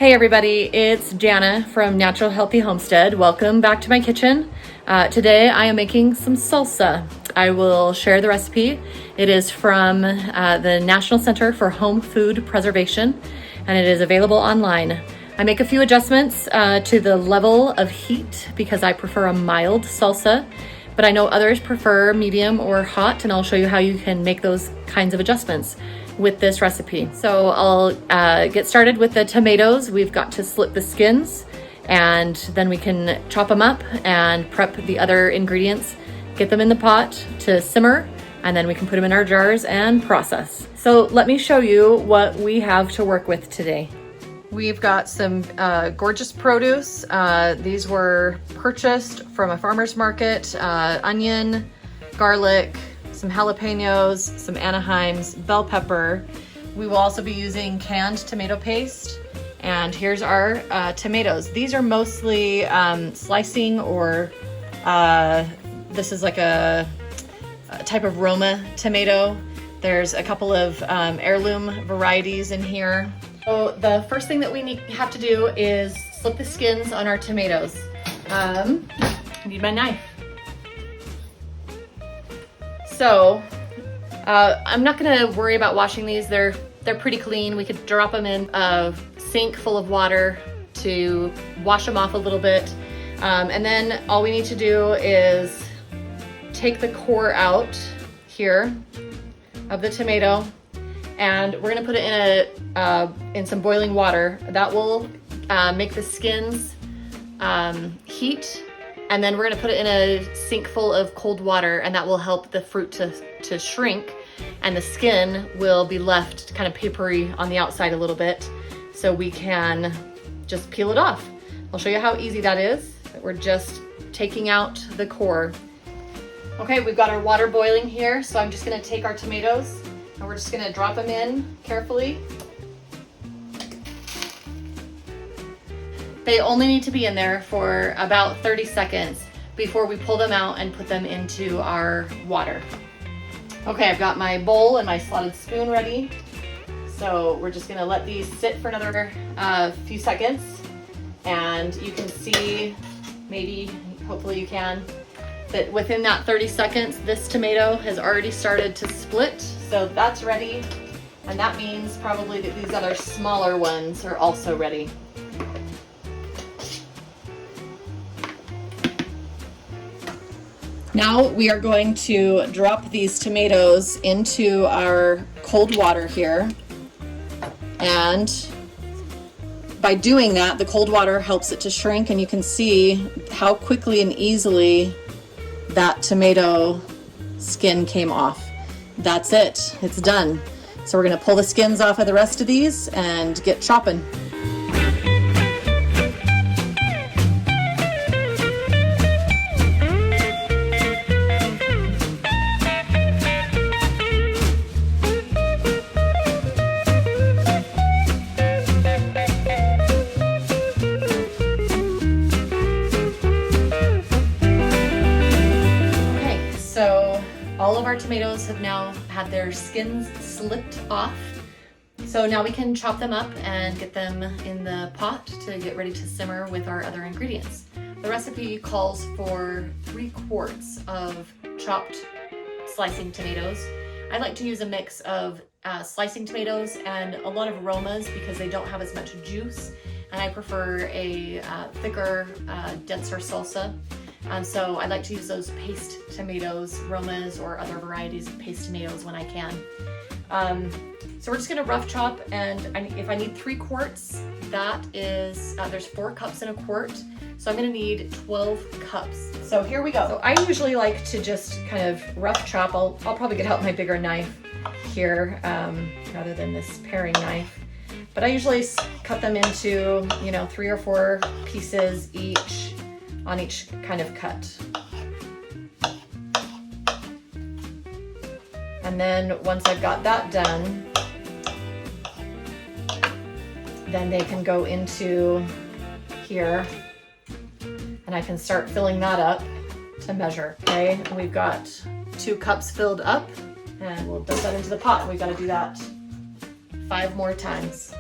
Hey everybody, it's Jana from Natural Healthy Homestead. Welcome back to my kitchen. Today I am making some salsa. I will share the recipe. It is from the National Center for Home Food Preservation, and it is available online. I make a few adjustments to the level of heat because I prefer a mild salsa, but I know others prefer medium or hot, and I'll show you how you can make those kinds of adjustments with this recipe. So I'll get started with the tomatoes. We've got to slit the skins, and then we can chop them up and prep the other ingredients, get them in the pot to simmer, and then we can put them in our jars and process. So let me show you what we have to work with today. We've got some gorgeous produce. These were purchased from a farmer's market. Onion, garlic, some jalapeños, some Anaheims, bell pepper. We will also be using canned tomato paste. And here's our tomatoes. These are mostly slicing, or this is like a type of Roma tomato. There's a couple of heirloom varieties in here. So the first thing that we have to do is slip the skins on our tomatoes. I need my knife. So I'm not gonna worry about washing these. They're pretty clean. We could drop them in a sink full of water to wash them off a little bit. And then all we need to do is take the core out here of the tomato, and we're gonna put it in some boiling water. That will make the skins heat. And then we're gonna put it in a sink full of cold water, and that will help the fruit to shrink, and the skin will be left kind of papery on the outside a little bit, so we can just peel it off. I'll show you how easy that is. We're just taking out the core. Okay, we've got our water boiling here, so I'm just gonna take our tomatoes and we're just gonna drop them in carefully. They only need to be in there for about 30 seconds before we pull them out and put them into our water. Okay, I've got my bowl and my slotted spoon ready. So we're just gonna let these sit for another few seconds. And you can see, maybe, hopefully you can, that within that 30 seconds, this tomato has already started to split. So that's ready. And that means probably that these other smaller ones are also ready. Now we are going to drop these tomatoes into our cold water here. And by doing that, the cold water helps it to shrink, and you can see how quickly and easily that tomato skin came off. That's it, it's done. So we're gonna pull the skins off of the rest of these and get chopping. So all of our tomatoes have now had their skins slipped off. So now we can chop them up and get them in the pot to get ready to simmer with our other ingredients. The recipe calls for 3 quarts of chopped slicing tomatoes. I like to use a mix of slicing tomatoes and a lot of Romas because they don't have as much juice, and I prefer a thicker, denser salsa. So I like to use those paste tomatoes, Romas, or other varieties of paste tomatoes when I can. So we're just gonna rough chop, and if I need 3 quarts, that is, there's 4 cups in a quart, so I'm gonna need 12 cups. So here we go. So I usually like to just kind of rough chop. I'll probably get out my bigger knife here rather than this paring knife. But I usually cut them into, 3 or 4 pieces each, on each kind of cut. And then once I've got that done, then they can go into here, and I can start filling that up to measure. Okay, we've got 2 cups filled up, and we'll dump that into the pot. We've got to do that 5 more times.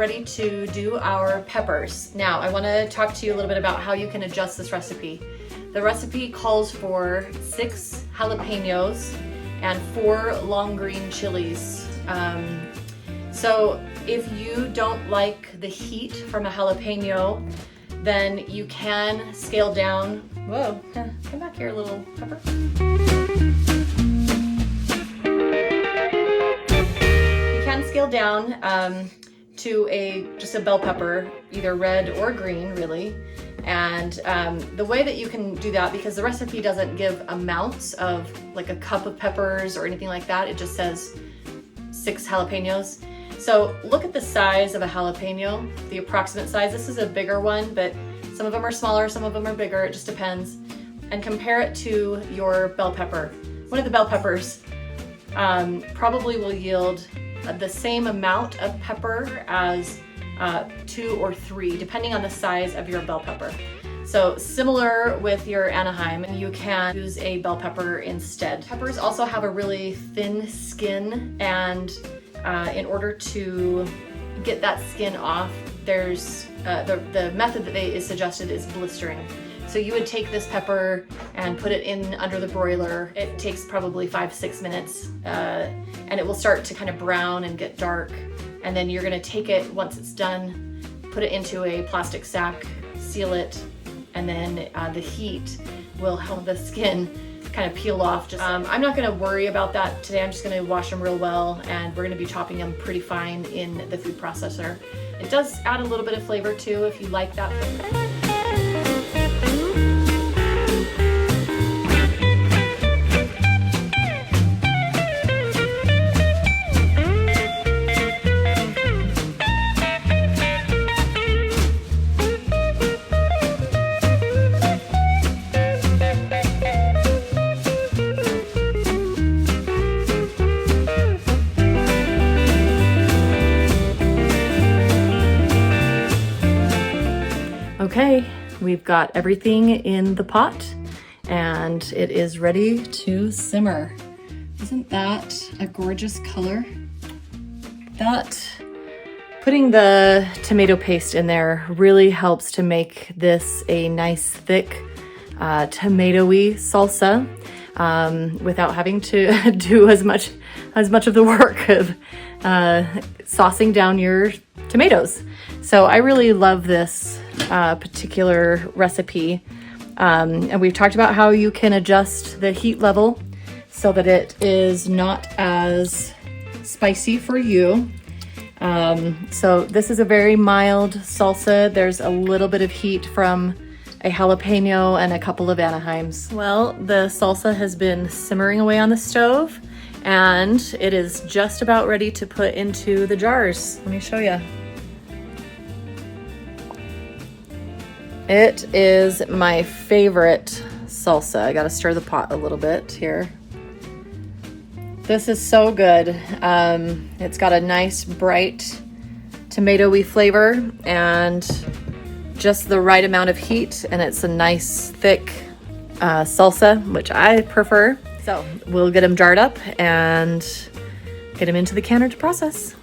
ready to do our peppers. Now, I want to talk to you a little bit about how you can adjust this recipe. The recipe calls for 6 jalapeños and 4 long green chilies. So if you don't like the heat from a jalapeno, then you can scale down. Whoa, come back here, little pepper. You can scale down to just a bell pepper, either red or green, really. And the way that you can do that, because the recipe doesn't give amounts of like a cup of peppers or anything like that, it just says 6 jalapenos. So look at the size of a jalapeno, the approximate size. This is a bigger one, but some of them are smaller, some of them are bigger, it just depends. And compare it to your bell pepper. One of the bell peppers probably will yield the same amount of pepper as 2 or 3, depending on the size of your bell pepper. So similar with your Anaheim, you can use a bell pepper instead. Peppers also have a really thin skin, and in order to get that skin off, there's the method that is suggested is blistering. So you would take this pepper and put it in under the broiler. It takes probably 5-6 minutes, and it will start to kind of brown and get dark. And then you're gonna take it once it's done, put it into a plastic sack, seal it, and then the heat will help the skin kind of peel off. I'm not gonna worry about that today. I'm just gonna wash them real well, and we're gonna be chopping them pretty fine in the food processor. It does add a little bit of flavor too, if you like that flavor. Okay, we've got everything in the pot and it is ready to simmer. Isn't that a gorgeous color? Putting the tomato paste in there really helps to make this a nice thick tomatoey salsa without having to do as much of the work of saucing down your tomatoes. So I really love this particular recipe. And we've talked about how you can adjust the heat level so that it is not as spicy for you. So this is a very mild salsa. There's a little bit of heat from a jalapeno and a couple of Anaheims. Well, the salsa has been simmering away on the stove and it is just about ready to put into the jars. Let me show you. It is my favorite salsa. I gotta stir the pot a little bit here. This is so good. It's got a nice bright tomatoey flavor and just the right amount of heat, and it's a nice thick salsa, which I prefer. So we'll get them jarred up and get them into the canner to process.